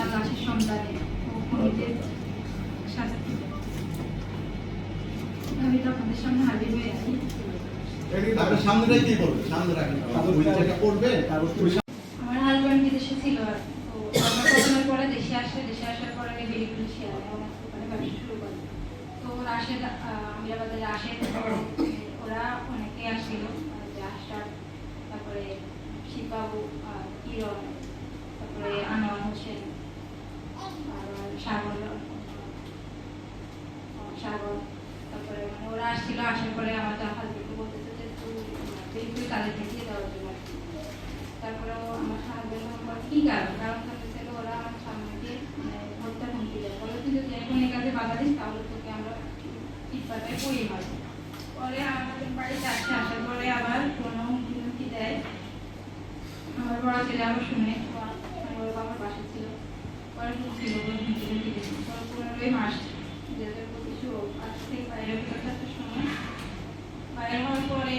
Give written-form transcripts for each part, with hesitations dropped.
আমার লাশের সন্তানে খুনিদের শাস্তি। আমি তো আপনাদের সামনে হাজির হয়ে আছি। সামনে কি করবে? সামনে রাখেন। আমার হাজবেন্ড বিদেশে ছিল, তো কর্মজীবনের পরে দেশে আসার পরে আমি বেরিয়ে পুলিশে ওখানে ব্যবসা শুরু করি। তো ওরা আসে, আমিরাবাদের আসে, ওরা অনেকে আসছিল, আশরাফ, তারপরে শিববাবু, কিরণ, তারপরে আনোয়ার হোসেন, সাগর, তারপরে মানে ওরা আসছিল। আসার পরে আমার হাজবেন্ডকে বলতেছে যে তুই তাদের দেখিয়ে দেওয়ার জন্য। তারপরে আমার হাজবেন্ড আমার কি কারণ থাকতেছিল, ওরা আমার স্বামীকে হত্যা হুমকি দেয়, বলে তুই যদি এখন এই কাজে বাধা দিস তাহলে তোকে আমরা ইটপাটায় পড়িয়ে মারব। পরে আমাদের বাড়িতে আসার পরে আবার কোনো হুমকি দেয়। আমার বড় ছেলে আবার শুনে, আমার বাসা ছিল, পরে ছিল 15 মাস 2025 আজ থেকে বাইরে থাকার সময় বাইরে হওয়ার পরে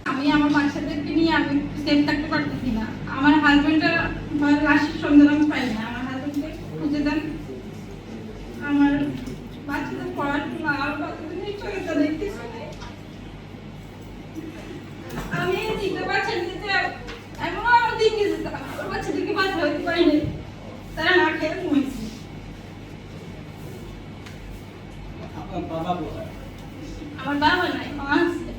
আমি আমার বাচ্চাদেরকে নিয়ে আমি সেফ থাকতে পারতেছি না। আমার হাজবেন্ডের লাশের সন্ধান আমি পাই না। আমার হাজবেন্ডকে খুঁজে দেন। আমার বাচ্চাদের পড়াশোনা আর বাচ্চাদের নিশ্চয়তা দেখতেছি। আমি চিন্তা পাচ্ছি যে এখনো আমার দিন গেছে, আমার বাচ্চাদেরকে বাঁচা হইতে পারিনি, তারা না খেয়ে ঘুমাইছে। আপনার বাবা কোথায়? আমার বাবা নাই, মা আছে।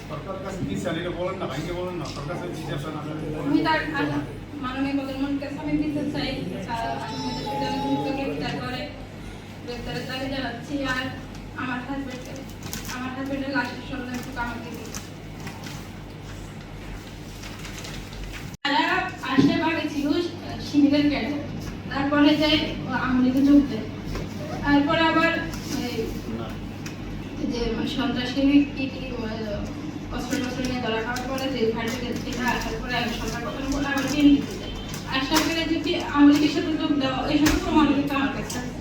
সরকার কাছে কি স্যালারি বলেন না, ভাইকে বলেন না, সরকার কাছে জিজ্ঞাসা আমি তার মাননীয় প্রধানমন্ত্রীর কাছে আমি দিতে চাই, গ্রেপ্তার করে গ্রেপ্তারের দাবি জানাচ্ছি। আর আমার হাজবেন্ডের লাশের সন্ধান একটু আমাকে দিন। তারা আশরাফ ছিল শিবিরের ক্যাডার, তারপরে যে আমলিকে যোগ দেয়, তারপরে আবার যে সন্ত্রাসী অস্ত্র নিয়ে ধরা খাওয়ার পরে যে ভারতীয় থেকে আসার পরে আমি সরকার গঠন করে আবার জেল দিতে চাই। আশরাফের যদি আমলিকের সাথে যোগ দেওয়া এইসব প্রমাণ কিন্তু আমার কাছে আছে।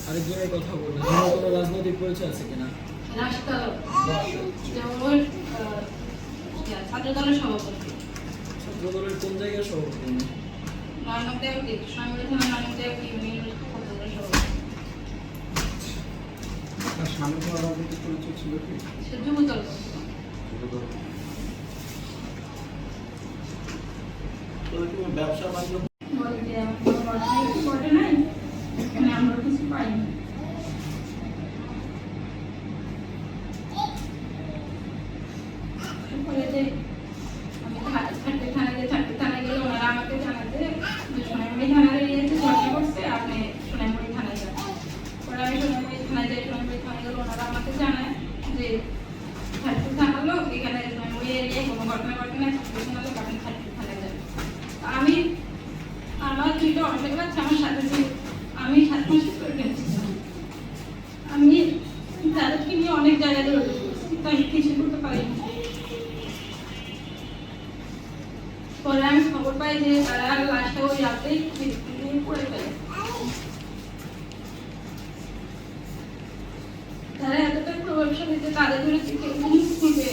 আরেকজনের কথা বললেন, কোনো রাজনৈতিক পরিচয় আছে কিনা? ছাত্র দলের সভাপতি। ছাত্র দলের কোন জায়গার সভাপতি? নয়নদেবী স্বামী নয়নদেবী ইউনিয়নের সভাপতি। আপনার সামনে কোনো রাজনৈতিক পরিচয় ছিল কি? সে যুবদল। ব্যবসা বাণিজ্য বলে যে আমার কোনো বাসায় কিছু করে নাই, এখানে আমরা কিছু পাইনি। বলে যে আমি থানায় গেলে ওনারা আমাকে জানাতে যে সোনাইমুড়ি থানায় নিয়েছে, ঝগড়া করছে, আপনি সোনাইমুড়ি থানায় যান। পরে আমি সোনাইমুড়ি থানায় যাই। সোনাইমুড়ি থানায় গেলে ওনারা আমাকে জানায় যে থার্টি থানার লোক এখানে সোনাইমুড়ি এরিয়ায় কোনো ঘটনা লোক আপনি থার্টি থানায় যান। আমি আমার দুটো অনেক বাচ্চা আমার সাথে ছিল, আমি 7 মাসে প্রেগনেন্ট ছিলাম। আমি তাদেরকে নিয়ে অনেক জায়গায় দৌড়ে করছি, তো আমি কিছু করতে পারিনি। পরে আমি খবর পাই যে তারা লাশটা ওই রাতেই নিয়ে পড়ে ফেলে। তারা এতটা প্রভাবশালী যে তাদের জন্য কেউ মুখ খুলবে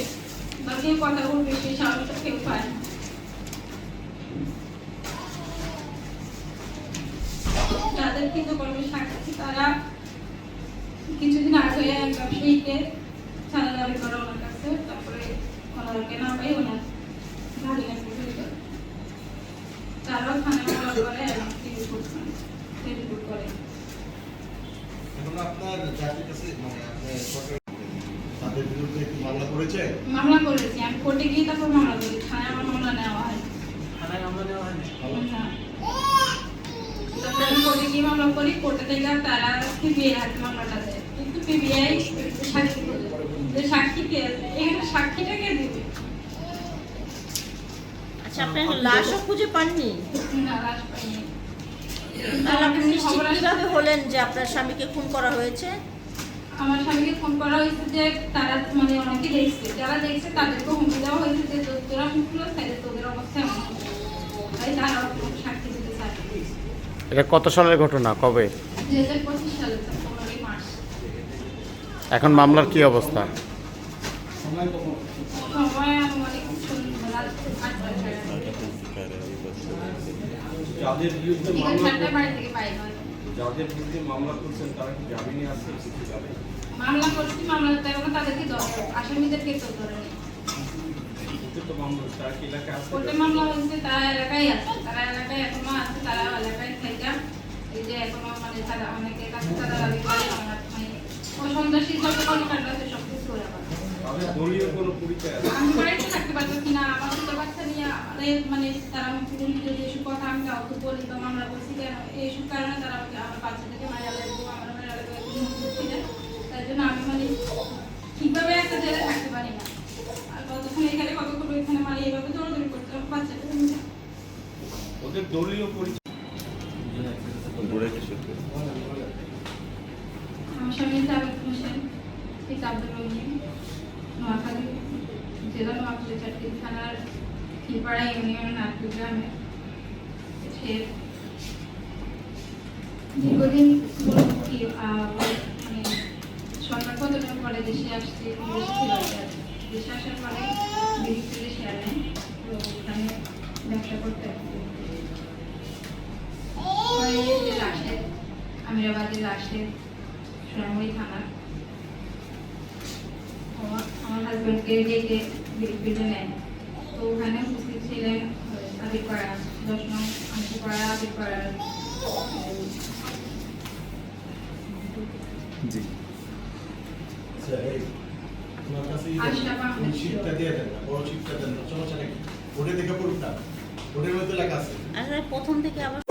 বা কেউ কথা বলবে সেই সাহসটা কেউ পায় না। যাদের কিন্তু কর্মী সাক্ষী তারা কিছুদিন আগে এক ব্যবসায়ীকে ছাড়া দাবি করে ওনার কাছে, তারপরে ওনারকে না পাই ওনার ভাগিনা তারাও থানায় মামলা করে এবং রিপোর্ট করে। এখন আপনার জাতির কাছে মানে আপনি সরকার তাদের বিরুদ্ধে কি মামলা করেছে? মামলা করেছি আমি, কোর্টে গিয়ে তারপর মামলা করি। থানায় আমার মামলা নেওয়া হয়। থানায় মামলা নেওয়া হয়নি? তারপরে আমি কোর্টে গিয়ে মামলা করি। কোর্টে থেকে তারা পিবিআই হাতে মামলাটা দেয়, কিন্তু পিবিআই সাক্ষী বলে যে সাক্ষী কে আছে, এখানে সাক্ষীটা কে দিবে? আচ্ছা, আপনার লাশও খুঁজে পাননি? না, লাশ পাইনি। তাহলে আপনি নিশ্চিত কিভাবে হলেন যে আপনার স্বামীকে খুন করা হয়েছে? আমার স্বামীকে ফোন করা হয়েছে যে তারা মানে অনেকে দেখছে, যারা দেখছে তাদেরকে হুমকি দেওয়া হয়েছে যে তোরা হুমকি তাহলে তোদের অবস্থা এমন, তাই তারা সাক্ষী দিতে চায়। এটা কত সালের ঘটনা, কবে? 2025 সালে 15 মার্চ। এখন মামলার কি অবস্থা? সময় কখন? সময় আনুমানিক রাত 8টা। যাদের বিরুদ্ধে ঠিক মামলা 4টার বাড়ি থেকে বাইর হয়। যাদের বিরুদ্ধে মামলা করছেন তারা কি জামিনে আছে কিছু যাবে? মামলা করছি, মামলা দেওয়া তাদেরকে ধরে, আসামিদেরকে তো ধরে নেই। তো মামলা তারা কি এলাকায় আছে? কোর্টে মামলা হয়েছে, তারা এলাকায় আছে, তারা এলাকায় এখনো আছে, তারা এলাকায় থেকে এই যে এখনো মানে তারা অনেকের কাছে তারা দাবি করে আমার মানে সন্ত্রাসী যত কর্মকাণ্ড আছে সব কিছু ওরা করে। তাদের দলীয় কোনো পরিচয় আছে? আমি বাড়িতে থাকতে পারতেছি না, আমার ছোট বাচ্চা নিয়ে মানে তারা পুলিশে এইসব কথা আমি কাউকে বলি তো আমরা বলছি কেন এইসব কারণে তারা আমাকে আমার বাচ্চাটাকে মারা লাগবে, আমার মারা লাগবে, বুঝছি না। তাই জন্য আমি মানে ঠিকভাবে একটা জেলে থাকতে পারি না। আর কতক্ষণ এখানে কতক্ষণ ওইখানে মানে এইভাবে দৌড়াদৌড়ি করতে হবে বাচ্চাটা নিয়ে। ওদের দলীয় পরিচয় আমার স্বামী জাভেদ হোসেন, ঠিক আব্দুল রহিম, নোয়াখালী জেলা নোয়াখালী চারটি থানার খিলপাড়া ইউনিয়ন নাটপুর গ্রামে। সে দীর্ঘদিন কি মানে সরকার পতনের পরে দেশে আসছে, দেশে ছিল দেশে আসার পরে বিদেশে শেয়ার নেয়, তো ওখানে ব্যবসা করতে রাশেদ, আমিরাবাদের রাশেদ, সোনামুড়ি থানা। আমার হাজব্যান্ডকে ডেকে বিরুদ্ধে নেয়, তো ওখানে উপস্থিত ছিলেন আবিরপাড়া 10 নং আমিরপাড়া আবিরপাড়ার আচ্ছা, এই তোমার কাছে এই আশরাফ আহমেদ ছিল। শিটটা দিয়ে দেন না, বড় শিটটা দেন না, সমস্যা নাকি? ওটা দেখে পড়ুন না, ওটার মধ্যে লেখা আছে। আসলে প্রথম থেকে আবার